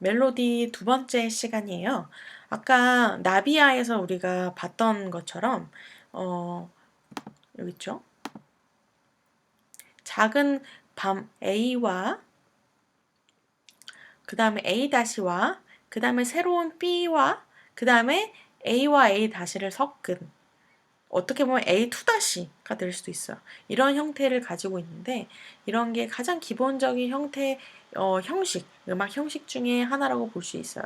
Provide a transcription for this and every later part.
멜로디 두 번째 시간이에요. 아까 나비아에서 우리가 봤던 것처럼 어, 여기 있죠. 작은 밤 A와 그 다음에 A-와 그 다음에 새로운 B와 그 다음에 A와 A-를 섞은 어떻게 보면 A2-가 될 수도 있어요. 이런 형태를 가지고 있는데 이런 게 가장 기본적인 형태, 형식, 음악 형식 중에 하나라고 볼 수 있어요.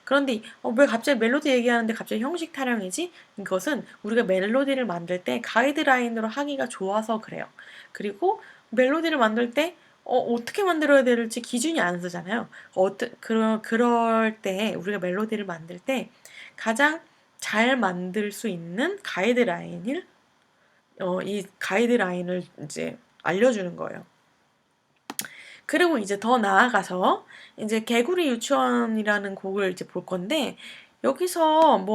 그런데 왜 갑자기 멜로디 얘기하는데 갑자기 형식 타령이지? 이것은 우리가 멜로디를 만들 때 가이드라인으로 하기가 좋아서 그래요. 그리고 멜로디를 만들 때 어떻게 만들어야 될지 기준이 안 서잖아요. 그럴 때 우리가 멜로디를 만들 때 가장 잘 만들 수 있는 이 가이드라인을 이제 알려주는 거예요. 그리고 이제 더 나아가서 이제 개구리 유치원이라는 곡을 이제 볼 건데 여기서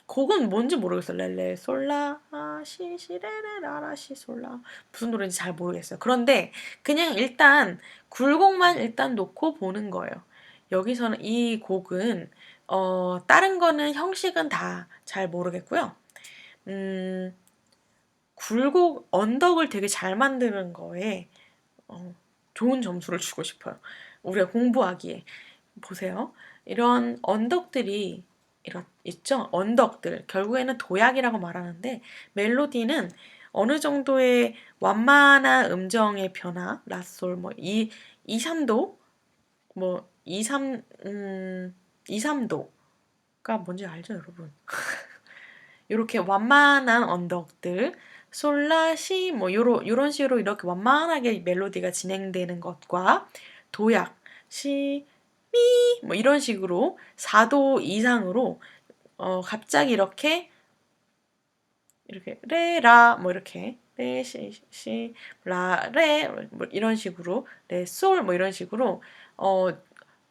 곡은 뭔지 모르겠어요. 렐레 솔라 시시레레 라라시 솔라 무슨 노래인지 잘 모르겠어요. 그런데 그냥 일단 굴곡만 일단 놓고 보는 거예요. 여기서는 이 곡은 다른 거는 형식은 다 잘 모르겠고요. 굴곡 언덕을 되게 잘 만드는 거에 좋은 점수를 주고 싶어요. 우리가 공부하기에 보세요. 이런 언덕들이 있죠? 언덕들. 결국에는 도약이라고 말하는데 멜로디는 어느 정도의 완만한 음정의 변화, 라솔, 2, 3도, 2, 3도가 뭔지 알죠, 여러분? 이렇게 완만한 언덕들, 솔라, 시, 요런 식으로 이렇게 완만하게 멜로디가 진행되는 것과 도약, 시, 미, 이런 식으로 4도 이상으로 갑자기 이렇게 레, 라, 이렇게 레, 시, 라, 레, 이런 식으로 레, 솔, 이런 식으로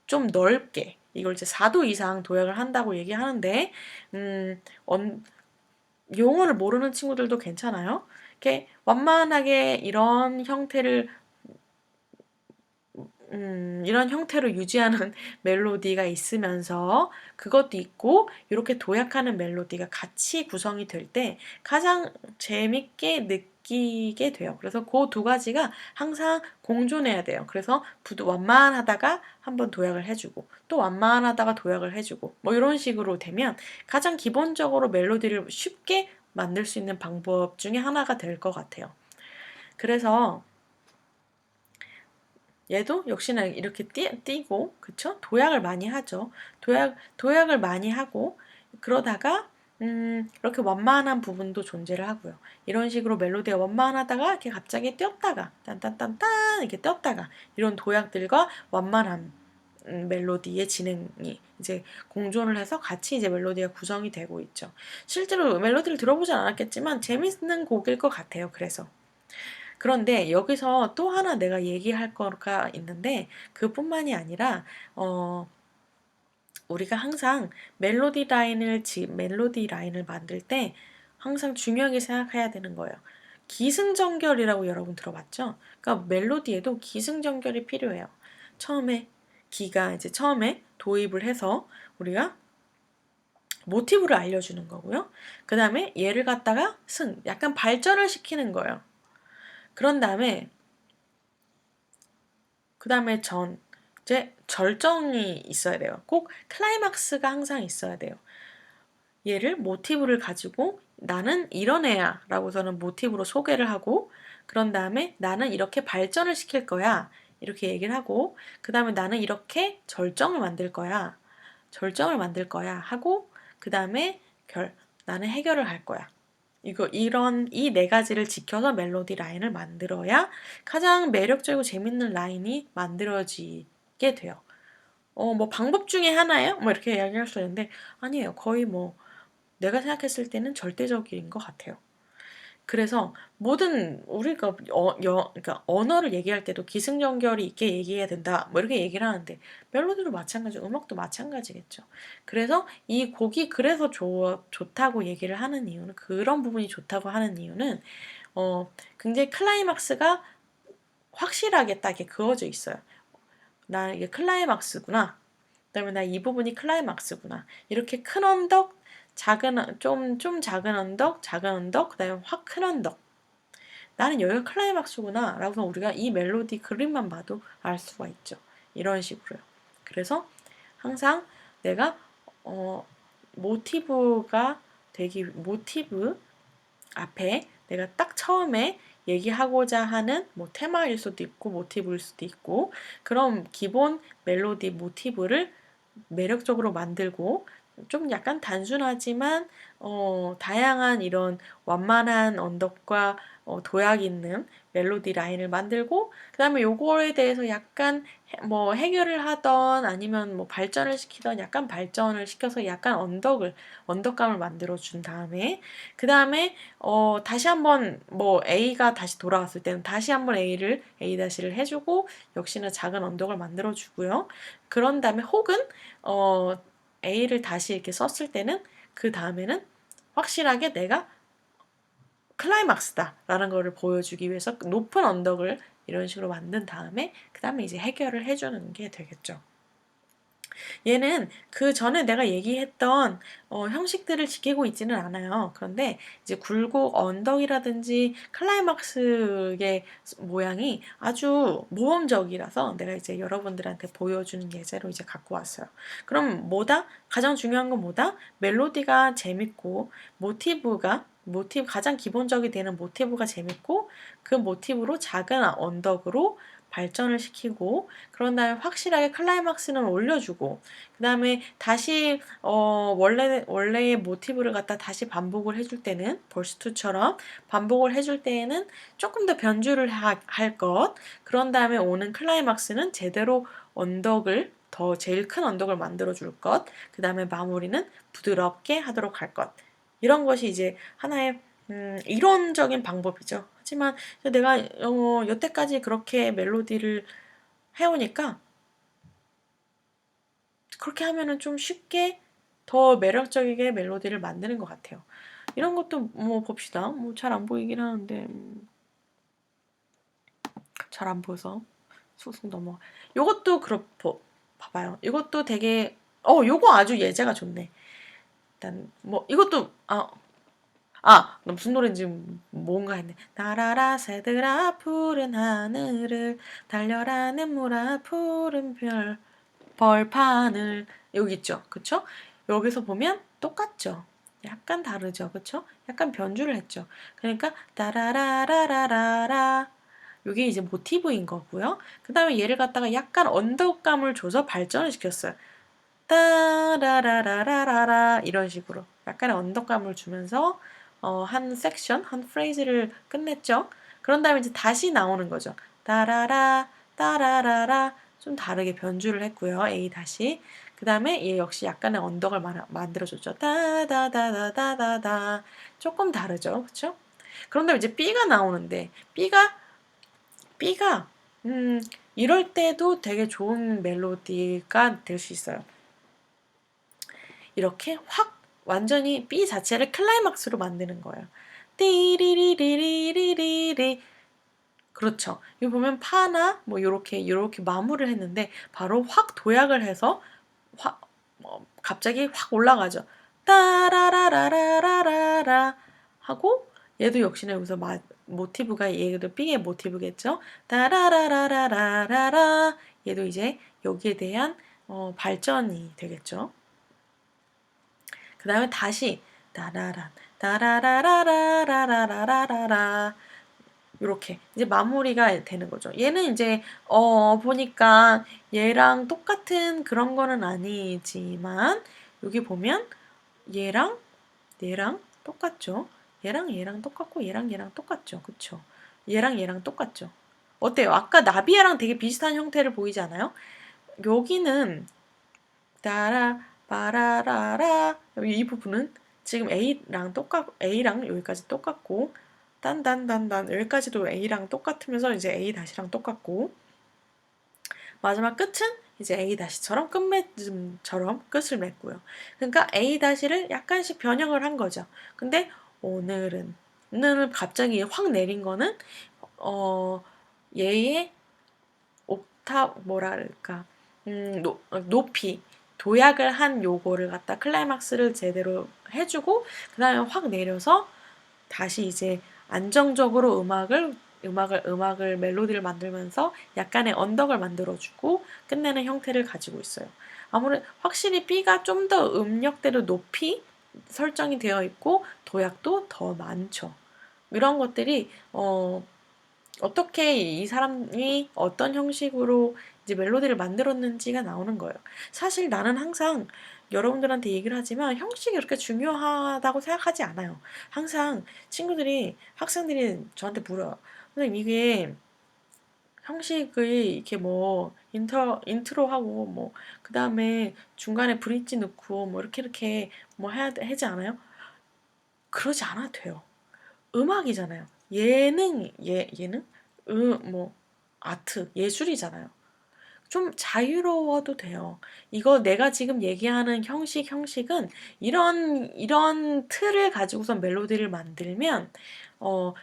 좀 넓게 이걸 이제 4도 이상 도약을 한다고 얘기하는데 용어를 모르는 친구들도 괜찮아요. 이렇게 완만하게 이런 형태로 유지하는 멜로디가 있으면서 그것도 있고 이렇게 도약하는 멜로디가 같이 구성이 될 때 가장 재밌게 느끼게 돼요. 그래서 그 두 가지가 항상 공존해야 돼요. 그래서 완만하다가 한번 도약을 해주고 또 완만하다가 도약을 해주고 이런 식으로 되면 가장 기본적으로 멜로디를 쉽게 만들 수 있는 방법 중에 하나가 될 것 같아요. 그래서 얘도 역시나 이렇게 띄고, 그쵸? 도약을 많이 하죠. 도약을 많이 하고, 그러다가, 이렇게 완만한 부분도 존재를 하고요. 이런 식으로 멜로디가 완만하다가, 이렇게 갑자기 띄었다가, 딴딴딴딴, 이렇게 띄었다가, 이런 도약들과 완만한 멜로디의 진행이 이제 공존을 해서 같이 이제 멜로디가 구성이 되고 있죠. 실제로 멜로디를 들어보진 않았겠지만, 재밌는 곡일 것 같아요. 그런데 여기서 또 하나 내가 얘기할 거가 있는데 그뿐만이 아니라 우리가 항상 멜로디 라인을 만들 때 항상 중요하게 생각해야 되는 거예요. 기승전결이라고 여러분 들어봤죠? 그러니까 멜로디에도 기승전결이 필요해요. 기가 이제 처음에 도입을 해서 우리가 모티브를 알려주는 거고요. 그 다음에 얘를 갖다가 약간 발전을 시키는 거예요. 그런 다음에 그 다음에 이제 절정이 있어야 돼요. 꼭 클라이막스가 항상 있어야 돼요. 얘를 모티브를 가지고 나는 이런 애야 라고서는 모티브로 소개를 하고 그런 다음에 나는 이렇게 발전을 시킬 거야 이렇게 얘기를 하고 그 다음에 나는 이렇게 절정을 만들 거야 하고 그 다음에 나는 해결을 할 거야. 이 네 가지를 지켜서 멜로디 라인을 만들어야 가장 매력적이고 재밌는 라인이 만들어지게 돼요. 방법 중에 하나예요? 이렇게 이야기할 수 있는데, 아니에요. 거의 내가 생각했을 때는 절대적인 것 같아요. 그래서 우리가 그러니까 언어를 얘기할 때도 기승전결이 있게 얘기해야 된다. 이렇게 얘기를 하는데 멜로디도 마찬가지고 음악도 마찬가지겠죠. 그래서 이 곡이 그래서 좋다고 얘기를 하는 이유는 그런 부분이 좋다고 하는 이유는 굉장히 클라이막스가 확실하게 딱에 그어져 있어요. 나 이게 클라이막스구나. 그다음에 나 이 부분이 클라이막스구나. 이렇게 큰 언덕, 좀 작은 언덕, 작은 언덕, 그다음에 확 큰 언덕. 나는 여기가 클라이막스구나. 라고 우리가 이 멜로디 그림만 봐도 알 수가 있죠. 이런 식으로요. 그래서 항상 내가 어, 모티브 앞에 내가 딱 처음에 얘기하고자 하는 뭐 테마일 수도 있고 모티브일 수도 있고 그런 기본 멜로디 모티브를 매력적으로 만들고 좀 약간 단순하지만 다양한 이런 완만한 언덕과 도약 있는 멜로디 라인을 만들고 그 다음에 요거에 대해서 약간 뭐 해결을 하던 아니면 뭐 발전을 시키던 약간 발전을 시켜서 약간 언덕감을 만들어 준 다음에 그 다음에 다시 한번 뭐 A가 다시 돌아왔을 때는 다시 한번 A-를 해주고 역시나 작은 언덕을 만들어 주고요. 그런 다음에 혹은 어, A를 다시 이렇게 썼을 때는 그 다음에는 확실하게 내가 클라이막스다라는 거를 보여주기 위해서 높은 언덕을 이런 식으로 만든 다음에 그 다음에 이제 해결을 해주는 게 되겠죠. 얘는 그 전에 내가 얘기했던 형식들을 지키고 있지는 않아요. 그런데 이제 굴곡 언덕이라든지 클라이막스의 모양이 아주 모험적이라서 내가 이제 여러분들한테 보여주는 예제로 이제 갖고 왔어요. 그럼 가장 중요한 건 뭐다? 멜로디가 재밌고 가장 기본적이 되는 모티브가 재밌고 그 모티브로 작은 언덕으로 발전을 시키고 그런 다음에 확실하게 클라이막스는 올려주고 그 다음에 다시 원래의 모티브를 갖다 다시 반복을 해줄 때는 벌스2처럼 반복을 해줄 때에는 조금 더 변주를 할 것 그런 다음에 오는 클라이막스는 제대로 제일 큰 언덕을 만들어 줄 것, 그 다음에 마무리는 부드럽게 하도록 할 것. 이런 것이 이제 하나의 이론적인 방법이죠. 하지만 내가 여태까지 그렇게 멜로디를 해오니까 그렇게 하면은 좀 쉽게 더 매력적이게 멜로디를 만드는 것 같아요. 이런 것도 뭐 봅시다. 뭐 잘 안 보이긴 하는데 잘 안 보여서 쑥쑥 넘어가. 요것도 그렇고 봐봐요. 이것도 되게 요거 아주 예제가 좋네. 일단 뭐 이것도 나 무슨 노래인지 뭔가 했네. 나라라 새들아 푸른 하늘을 달려라 냇물아 푸른 벌판을 여기 있죠. 그쵸? 여기서 보면 똑같죠. 약간 다르죠. 그쵸? 약간 변주를 했죠. 그러니까 따라라라라라라 이게 이제 모티브인 거고요. 그 다음에 얘를 갖다가 약간 언덕감을 줘서 발전을 시켰어요. 따라라라라라라 이런 식으로 약간의 언덕감을 주면서 한 프레이즈를 끝냈죠. 그런 다음에 이제 다시 나오는 거죠. 따라라 따라라라 좀 다르게 변주를 했고요. A 다시 그 다음에 얘 역시 약간의 언덕을 만들어줬죠. 다다다다다다 조금 다르죠. 그렇죠? 그런 다음에 이제 B가 나오는데 B가 이럴 때도 되게 좋은 멜로디가 될 수 있어요. 이렇게 확 완전히 B 자체를 클라이막스로 만드는 거예요. 띠리리리리리리 그렇죠. 여기 보면 파나 뭐 요렇게 마무리를 했는데 바로 확 도약을 해서 갑자기 확 올라가죠. 따라라라라라라 하고 얘도 역시나 여기서 모티브가 얘도 B의 모티브겠죠. 따라라라라라라 얘도 이제 여기에 대한 발전이 되겠죠. 그 다음에 다시 따라란 따라라라라라라라라 이렇게 이제 마무리가 되는 거죠. 얘는 이제 보니까 얘랑 똑같은 그런 거는 아니지만 여기 보면 얘랑 얘랑 똑같죠. 얘랑 똑같고 얘랑 똑같죠. 그쵸? 얘랑 똑같죠. 어때요? 아까 나비야랑 되게 비슷한 형태를 보이지 않아요? 여기는 따라 빠라라라 이 부분은 지금 A랑 여기까지 똑같고 딴딴딴딴 여기까지도 A랑 똑같으면서 이제 A 다시랑 똑같고 마지막 끝은 이제 A 다시처럼 끝맺음처럼 끝을 맺고요. 그러니까 A 다시를 약간씩 변형을 한 거죠. 근데 오늘은 갑자기 확 내린 거는 얘의 뭐라 그럴까, 높이 도약을 한 요거를 갖다 클라이막스를 제대로 해주고 그 다음에 확 내려서 다시 이제 안정적으로 음악을 멜로디를 만들면서 약간의 언덕을 만들어주고 끝내는 형태를 가지고 있어요. 아무래도 확실히 B가 좀 더 음역대로 높이 설정이 되어 있고 도약도 더 많죠. 이런 것들이 어떻게 이 사람이 어떤 형식으로 이제 멜로디를 만들었는지가 나오는 거예요. 사실 나는 항상 여러분들한테 얘기를 하지만 형식이 그렇게 중요하다고 생각하지 않아요. 항상 학생들이 저한테 물어요. 선생님, 이게 형식을 이렇게 뭐 인트로하고 뭐 그 다음에 중간에 브릿지 넣고 뭐 이렇게 뭐 하지 않아요? 그러지 않아도 돼요. 음악이잖아요. 예능? 뭐, 아트, 예술이잖아요. 좀 자유로워도 돼요. 이거 내가 지금 얘기하는 형식은 이런 틀을 가지고서 멜로디를 만들면,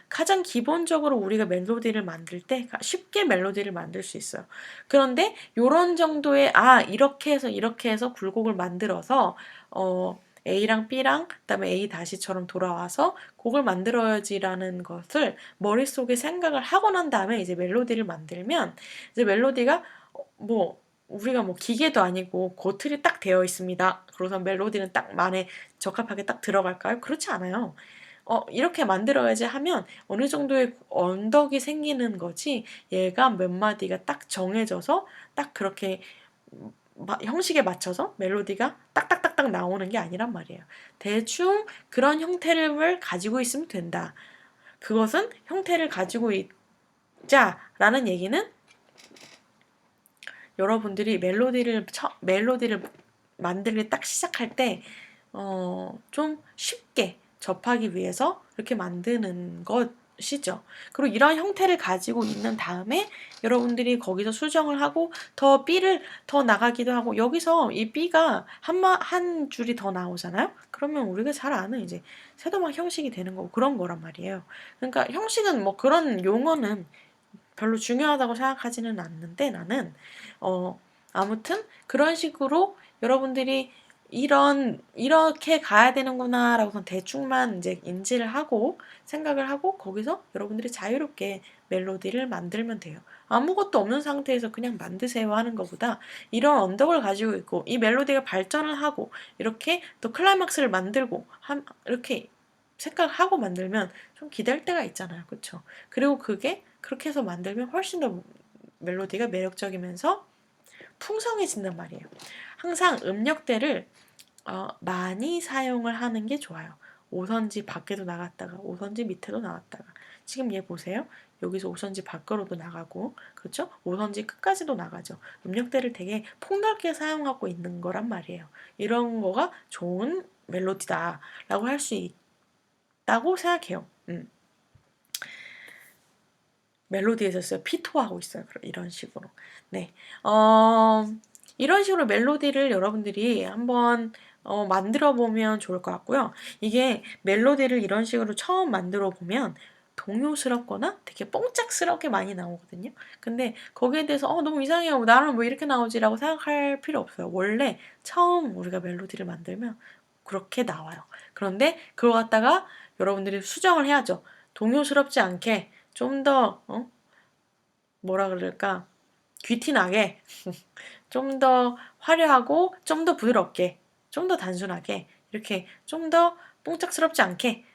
가장 기본적으로 우리가 멜로디를 만들 때 쉽게 멜로디를 만들 수 있어요. 그런데 요런 정도의, 이렇게 해서 굴곡을 만들어서, A랑 B랑 그다음에 A 다시처럼 돌아와서 곡을 만들어야지라는 것을 머릿속에 생각을 하고 난 다음에 이제 멜로디를 만들면 이제 멜로디가 뭐 우리가 뭐 기계도 아니고 그 틀이 딱 되어 있습니다. 그래서 멜로디는 딱 만에 적합하게 딱 들어갈까요? 그렇지 않아요. 이렇게 만들어야지 하면 어느 정도의 언덕이 생기는 거지 얘가 몇 마디가 딱 정해져서 딱 그렇게 형식에 맞춰서 멜로디가 딱딱딱딱 나오는 게 아니란 말이에요. 대충 그런 형태를 가지고 있으면 된다. 그것은 형태를 가지고 있자라는 얘기는 여러분들이 멜로디를 만들기 딱 시작할 때, 좀 쉽게 접하기 위해서 이렇게 만드는 것이죠. 그리고 이런 형태를 가지고 있는 다음에 여러분들이 거기서 수정을 하고 더 B를 더 나가기도 하고 여기서 이 B가 한 줄이 더 나오잖아요? 그러면 우리가 잘 아는 이제 세도막 형식이 되는 거고 그런 거란 말이에요. 그러니까 형식은 뭐 그런 용어는 별로 중요하다고 생각하지는 않는데 나는 아무튼 그런 식으로 여러분들이 이렇게 가야 되는구나라고 대충만 이제 인지를 하고 생각을 하고 거기서 여러분들이 자유롭게 멜로디를 만들면 돼요. 아무것도 없는 상태에서 그냥 만드세요 하는 것보다 이런 언덕을 가지고 있고 이 멜로디가 발전을 하고 이렇게 또 클라이막스를 만들고 이렇게 생각하고 만들면 좀 기댈 때가 있잖아요. 그렇죠? 그리고 그게 그렇게 해서 만들면 훨씬 더 멜로디가 매력적이면서 풍성해진단 말이에요. 항상 음역대를 많이 사용을 하는 게 좋아요. 5선지 밖에도 나갔다가 5선지 밑에도 나갔다가 지금 얘 보세요. 여기서 5선지 밖으로도 나가고 그렇죠? 5선지 끝까지도 나가죠. 음역대를 되게 폭넓게 사용하고 있는 거란 말이에요. 이런 거가 좋은 멜로디다라고 할 수 있다고 생각해요. 멜로디에서 써요. 피토하고 있어요. 이런 식으로. 네. 이런 식으로 멜로디를 여러분들이 한번 만들어 보면 좋을 것 같고요. 이게 멜로디를 이런 식으로 처음 만들어 보면 동요스럽거나 되게 뽕짝스럽게 많이 나오거든요. 근데 거기에 대해서 너무 이상해요. 나는 뭐 이렇게 나오지라고 생각할 필요 없어요. 원래 처음 우리가 멜로디를 만들면 그렇게 나와요. 그런데 그걸 갖다가 여러분들이 수정을 해야죠. 동요스럽지 않게 좀 더, 뭐라 그럴까, 귀티나게, 좀 더 화려하고, 좀 더 부드럽게, 좀 더 단순하게, 이렇게 좀 더 뽕짝스럽지 않게,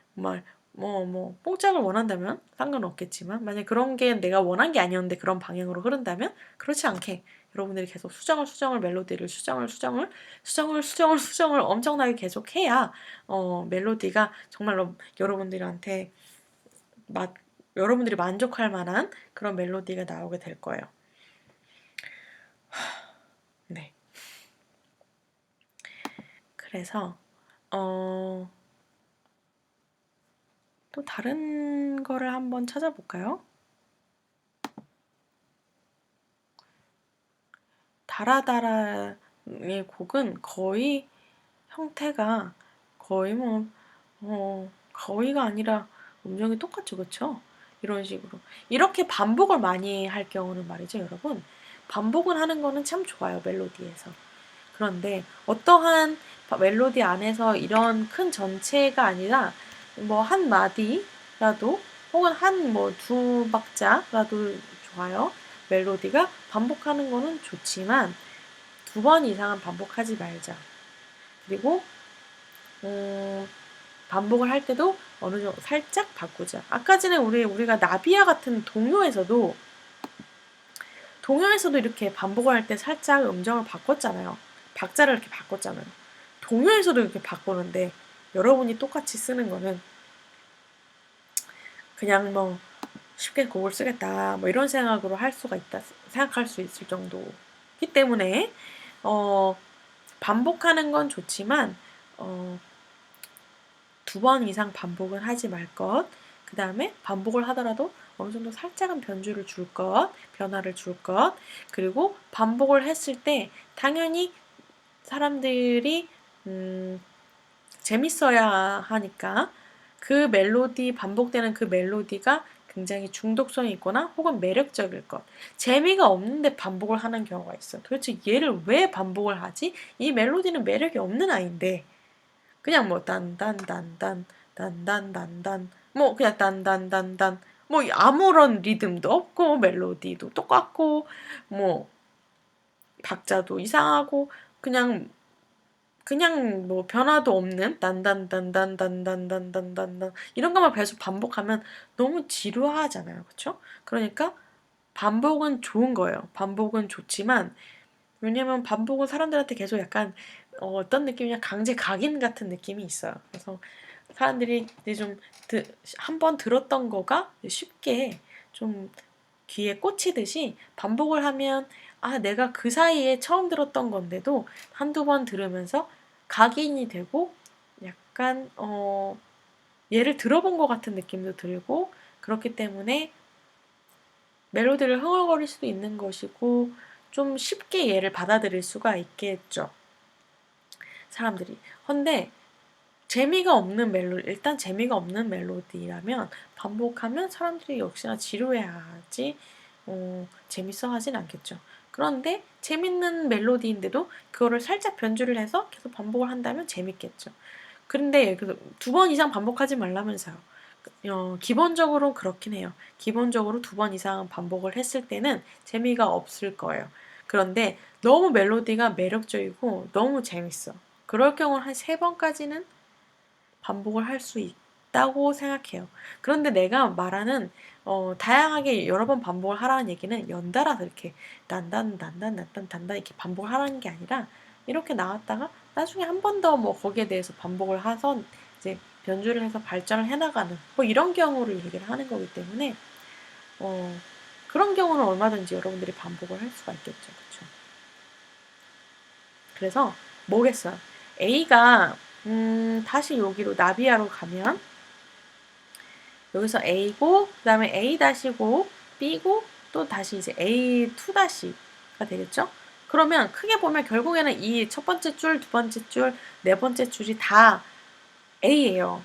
뽕짝을 원한다면 상관없겠지만, 만약 그런 게 내가 원한 게 아니었는데 그런 방향으로 흐른다면, 그렇지 않게, 여러분들이 계속 수정을, 멜로디를 수정을 엄청나게 계속 해야, 멜로디가 정말로 여러분들한테 여러분들이 만족할 만한 그런 멜로디가 나오게 될 거예요. 네. 그래서 또 다른 거를 한번 찾아볼까요? 다라다라의 곡은 거의 형태가 거의 거의가 아니라 음정이 똑같죠, 그렇죠? 이런 식으로 이렇게 반복을 많이 할 경우는 말이죠, 여러분. 반복을 하는 거는 참 좋아요, 멜로디에서. 그런데 어떠한 멜로디 안에서 이런 큰 전체가 아니라 뭐 한 마디라도 혹은 한 뭐 두 박자라도 좋아요. 멜로디가 반복하는 거는 좋지만 2번 이상은 반복하지 말자. 그리고 반복을 할 때도 어느 정도 살짝 바꾸자. 아까 전에 우리가 나비야 같은 동요에서도 이렇게 반복을 할 때 살짝 음정을 바꿨잖아요. 박자를 이렇게 바꿨잖아요. 동요에서도 이렇게 바꾸는데 여러분이 똑같이 쓰는 거는 그냥 뭐 쉽게 곡을 쓰겠다 뭐 이런 생각으로 할 수가 있다 생각할 수 있을 정도이기 때문에 반복하는 건 좋지만 2번 이상 반복은 하지 말 것. 그 다음에 반복을 하더라도 어느 정도 살짝은 변주를 줄 것, 변화를 줄 것. 그리고 반복을 했을 때 당연히 사람들이 재밌어야 하니까 그 멜로디, 반복되는 그 멜로디가 굉장히 중독성이 있거나 혹은 매력적일 것. 재미가 없는데 반복을 하는 경우가 있어. 도대체 얘를 왜 반복을 하지? 이 멜로디는 매력이 없는 아이인데 그냥 뭐 딴딴딴딴 딴딴딴딴 뭐 그냥 딴딴딴딴 뭐 아무런 리듬도 없고 멜로디도 똑같고 뭐 박자도 이상하고 그냥 뭐 변화도 없는 딴딴딴딴딴딴딴딴딴 이런 것만 계속 반복하면 너무 지루하잖아요. 그렇죠? 그러니까 반복은 좋은 거예요. 반복은 좋지만 왜냐면 반복은 사람들한테 계속 약간 어떤 느낌이냐 강제 각인 같은 느낌이 있어요. 그래서 사람들이 이제 좀 한 번 들었던 거가 쉽게 좀 귀에 꽂히듯이 반복을 하면 아 내가 그 사이에 처음 들었던 건데도 한두 번 들으면서 각인이 되고 약간 얘를 들어본 것 같은 느낌도 들고 그렇기 때문에 멜로디를 흥얼거릴 수도 있는 것이고 좀 쉽게 얘를 받아들일 수가 있겠죠. 사람들이. 근데 일단 재미가 없는 멜로디라면 반복하면 사람들이 역시나 지루해하지 재밌어 하진 않겠죠. 그런데 재밌는 멜로디인데도 그거를 살짝 변주를 해서 계속 반복을 한다면 재밌겠죠. 그런데 여기서 2번 이상 반복하지 말라면서요. 기본적으로 그렇긴 해요. 기본적으로 2번 이상 반복을 했을 때는 재미가 없을 거예요. 그런데 너무 멜로디가 매력적이고 너무 재밌어. 그럴 경우는 한 3번까지는 반복을 할 수 있다고 생각해요. 그런데 내가 말하는 다양하게 여러 번 반복을 하라는 얘기는 연달아서 이렇게 단단 이렇게 반복을 하라는 게 아니라 이렇게 나왔다가 나중에 한 번 더 뭐 거기에 대해서 반복을 해서 이제 변주를 해서 발전을 해나가는 뭐 이런 경우를 얘기를 하는 거기 때문에 그런 경우는 얼마든지 여러분들이 반복을 할 수가 있겠죠. 그렇죠? 그래서 뭐겠어요? A가 다시 여기로 나비야로 가면 여기서 A고 그 다음에 A-고 B고 또 다시 이제 A2-가 되겠죠? 그러면 크게 보면 결국에는 이 첫 번째 줄, 두 번째 줄, 네 번째 줄이 다 A예요.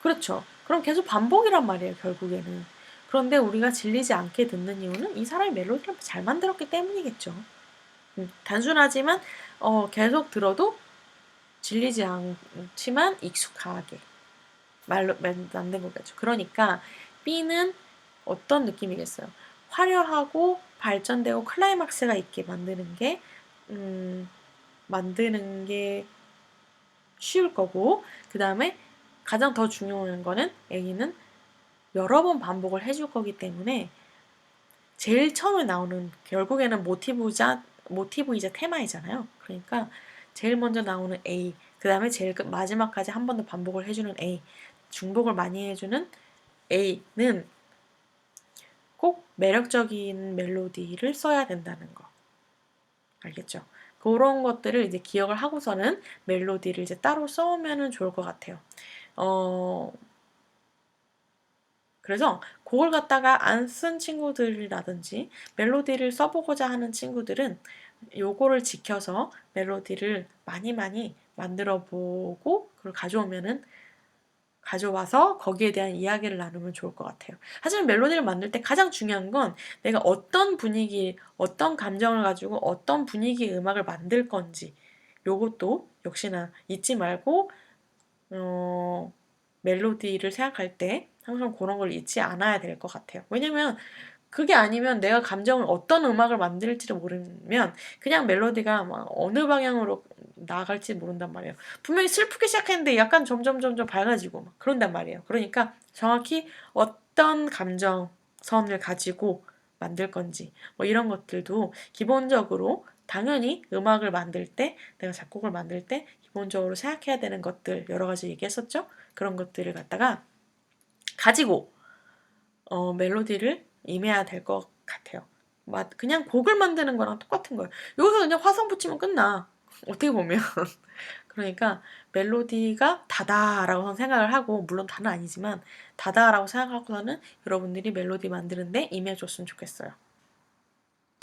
그렇죠? 그럼 계속 반복이란 말이에요, 결국에는. 그런데 우리가 질리지 않게 듣는 이유는 이 사람이 멜로디를 잘 만들었기 때문이겠죠. 단순하지만 계속 들어도 질리지 않지만 익숙하게 만든 거겠죠. 그러니까 B는 어떤 느낌이겠어요? 화려하고 발전되고 클라이막스가 있게 만드는 게 쉬울 거고 그 다음에 가장 더 중요한 거는 A는 여러 번 반복을 해줄 거기 때문에 제일 처음에 나오는 결국에는 모티브이자 테마이잖아요. 그러니까 제일 먼저 나오는 A, 그 다음에 제일 마지막까지 한 번 더 반복을 해주는 A, 중복을 많이 해주는 A는 꼭 매력적인 멜로디를 써야 된다는 거. 알겠죠? 그런 것들을 이제 기억을 하고서는 멜로디를 이제 따로 써오면 좋을 것 같아요. 그래서 그걸 갖다가 안 쓴 친구들이라든지 멜로디를 써보고자 하는 친구들은 요거를 지켜서 멜로디를 많이 만들어 보고 그걸 가져오면은 가져와서 거기에 대한 이야기를 나누면 좋을 것 같아요. 하지만 멜로디를 만들 때 가장 중요한 건 내가 어떤 분위기, 어떤 감정을 가지고 어떤 분위기의 음악을 만들 건지 요것도 역시나 잊지 말고 멜로디를 생각할 때 항상 그런 걸 잊지 않아야 될 것 같아요. 왜냐면 그게 아니면 내가 감정을 어떤 음악을 만들지를 모르면 그냥 멜로디가 막 어느 방향으로 나아갈지 모른단 말이에요. 분명히 슬프게 시작했는데 약간 점점 밝아지고 막 그런단 말이에요. 그러니까 정확히 어떤 감정선을 가지고 만들 건지 뭐 이런 것들도 기본적으로 당연히 음악을 만들 때 내가 작곡을 만들 때 기본적으로 생각해야 되는 것들 여러 가지 얘기했었죠. 그런 것들을 갖다가 가지고 멜로디를 임해야 될 것 같아요. 그냥 곡을 만드는 거랑 똑같은 거예요. 여기서 그냥 화성 붙이면 끝나. 어떻게 보면. 그러니까 멜로디가 다다라고 생각을 하고, 물론 다는 아니지만 다다라고 생각하고서는 여러분들이 멜로디 만드는데 임해줬으면 좋겠어요.